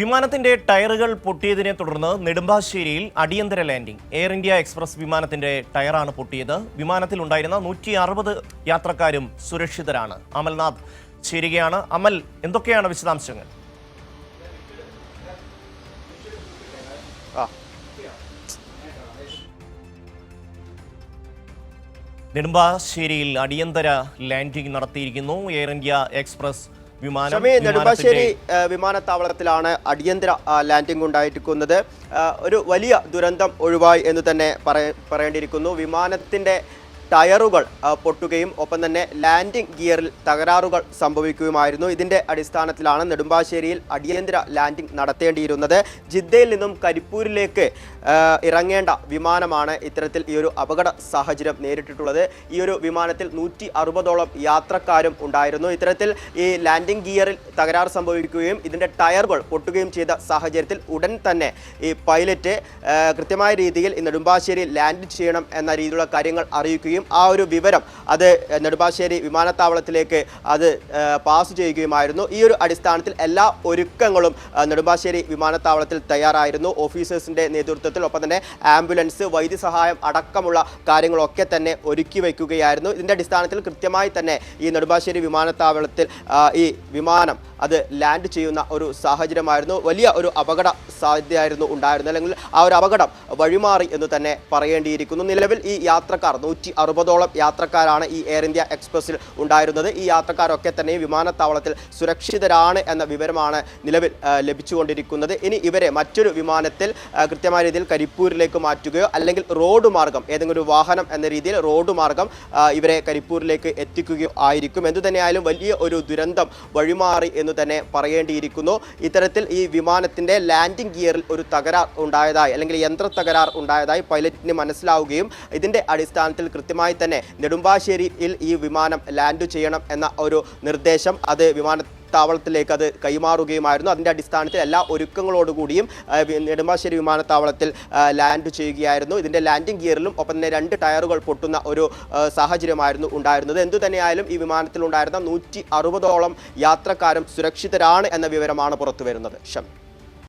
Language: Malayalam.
വിമാനത്തിന്റെ ടയറുകൾ പൊട്ടിയതിനെ തുടർന്ന് നെടുമ്പാശ്ശേരിയിൽ അടിയന്തര ലാൻഡിംഗ്. എയർ ഇന്ത്യ എക്സ്പ്രസ് വിമാനത്തിന്റെ ടയറാണ് പൊട്ടിയത്. വിമാനത്തിൽ ഉണ്ടായിരുന്ന 160 യാത്രക്കാരും സുരക്ഷിതരാണ്. അമൽനാഥ് ചേരുകയാണ്. അമൽ, എന്തൊക്കെയാണ് വിശദാംശങ്ങൾ? നെടുമ്പാശ്ശേരിയിൽ അടിയന്തര ലാൻഡിംഗ് നടത്തിയിരിക്കുന്നു. എയർ ഇന്ത്യ എക്സ്പ്രസ് നെടുമ്പാശ്ശേരി വിമാനത്താവളത്തിലാണ് അടിയന്തര ലാൻഡിംഗ് ഉണ്ടായിരിക്കുന്നത്. ഒരു വലിയ ദുരന്തം ഒഴിവായി എന്ന് തന്നെ പറയേണ്ടിയിരിക്കുന്നു. വിമാനത്തിന്റെ ടയറുകൾ പൊട്ടുകയും ഒപ്പം തന്നെ ലാൻഡിംഗ് ഗിയറിൽ തകരാറുകൾ സംഭവിക്കുകയുമായിരുന്നു. ഇതിന്റെ അടിസ്ഥാനത്തിലാണ് നെടുമ്പാശ്ശേരിയിൽ അടിയന്തര ലാൻഡിംഗ് നടത്തേണ്ടിയിരുന്നത്. ജിദ്ദയിൽ നിന്നും കരിപ്പൂരിലേക്ക് ഇറങ്ങേണ്ട വിമാനമാണ് ഇത്തരത്തിൽ ഈ ഒരു അപകട സാഹചര്യം നേരിട്ടിട്ടുള്ളത്. ഈ ഒരു വിമാനത്തിൽ 160ഓളം യാത്രക്കാരും ഉണ്ടായിരുന്നു. ഇത്തരത്തിൽ ഈ ലാൻഡിംഗ് ഗിയറിൽ തകരാറ് സംഭവിക്കുകയും ഇതിന്റെ ടയറുകൾ പൊട്ടുകയും ചെയ്ത സാഹചര്യത്തിൽ ഉടൻ തന്നെ ഈ പൈലറ്റ് കൃത്യമായ രീതിയിൽ ഈ നെടുമ്പാശ്ശേരി ലാൻഡ് ചെയ്യണം എന്ന രീതിയിലുള്ള കാര്യങ്ങൾ അറിയിക്കുകയും ആ ഒരു വിവരം അത് നെടുമ്പാശ്ശേരി വിമാനത്താവളത്തിലേക്ക് അത് പാസ് ചെയ്യുകയുമായിരുന്നു. ഈ ഒരു അടിസ്ഥാനത്തിൽ എല്ലാ ഒരുക്കങ്ങളും നെടുമ്പാശ്ശേരി വിമാനത്താവളത്തിൽ തയ്യാറായിരുന്നു. ഓഫീസേഴ്സിന്റെ നേതൃത്വത്തിൽ ഒപ്പം തന്നെ ആംബുലൻസ്, വൈദ്യസഹായം അടക്കമുള്ള കാര്യങ്ങളൊക്കെ തന്നെ ഒരുക്കി വയ്ക്കുകയായിരുന്നു. ഇതിന്റെ അടിസ്ഥാനത്തിൽ കൃത്യമായി തന്നെ ഈ നെടുമ്പാശ്ശേരി വിമാനത്താവളത്തിൽ ഈ വിമാനം അത് ലാൻഡ് ചെയ്യുന്ന ഒരു സാഹചര്യമായിരുന്നു. വലിയ ഒരു അപകട സാധ്യതയായിരുന്നു ഉണ്ടായിരുന്നത്, അല്ലെങ്കിൽ ആ ഒരു അപകടം വഴിമാറി എന്ന് തന്നെ പറയേണ്ടിയിരിക്കുന്നു. നിലവിൽ ഈ യാത്രക്കാർ 160ഓളം യാത്രക്കാരാണ് ഈ എയർ ഇന്ത്യ എക്സ്പ്രസിൽ ഉണ്ടായിരുന്നത്. ഈ യാത്രക്കാരൊക്കെ തന്നെ വിമാനത്താവളത്തിൽ സുരക്ഷിതരാണ് എന്ന വിവരമാണ് നിലവിൽ ലഭിച്ചുകൊണ്ടിരിക്കുന്നത്. ഇനി ഇവരെ മറ്റൊരു വിമാനത്തിൽ കൃത്യമായ രീതിയിൽ കരിപ്പൂരിലേക്ക് മാറ്റുകയോ അല്ലെങ്കിൽ റോഡ് മാർഗം ഏതെങ്കിലും ഒരു വാഹനം എന്ന രീതിയിൽ റോഡ് മാർഗം ഇവരെ കരിപ്പൂരിലേക്ക് എത്തിക്കുകയോ ആയിരിക്കും. എന്തുതന്നെയായാലും വലിയ ഒരു ദുരന്തം വഴിമാറി എന്ന് തന്നെ പറയേണ്ടിയിരിക്കുന്നു. ഇത്തരത്തിൽ ഈ വിമാനത്തിന്റെ ലാൻഡിംഗ് ഗിയറിൽ ഒരു തകരാർ ഉണ്ടായതായി അല്ലെങ്കിൽ യന്ത്ര തകരാർ ഉണ്ടായതായി പൈലറ്റിന് മനസ്സിലാവുകയും ഇതിന്റെ അടിസ്ഥാനത്തിൽ കൃത്യമായി തന്നെ നെടുമ്പാശ്ശേരിയിൽ ഈ വിമാനം ലാൻഡ് ചെയ്യണം എന്ന ഒരു നിർദ്ദേശം അത് വിമാനത്താവളത്തിലേക്ക് അത് കൈമാറുകയുമായിരുന്നു. അതിൻ്റെ അടിസ്ഥാനത്തിൽ എല്ലാ ഒരുക്കങ്ങളോടുകൂടിയും നെടുമ്പാശ്ശേരി വിമാനത്താവളത്തിൽ ലാൻഡ് ചെയ്യുകയായിരുന്നു. ഇതിൻ്റെ ലാൻഡിംഗ് ഗിയറിലും ഒപ്പം തന്നെ 2 ടയറുകൾ പൊട്ടുന്ന ഒരു സാഹചര്യമായിരുന്നു ഉണ്ടായിരുന്നത്. എന്തുതന്നെയായാലും ഈ വിമാനത്തിലുണ്ടായിരുന്ന 160ഓളം യാത്രക്കാരും സുരക്ഷിതരാണ് എന്ന വിവരമാണ് പുറത്തു വരുന്നത്.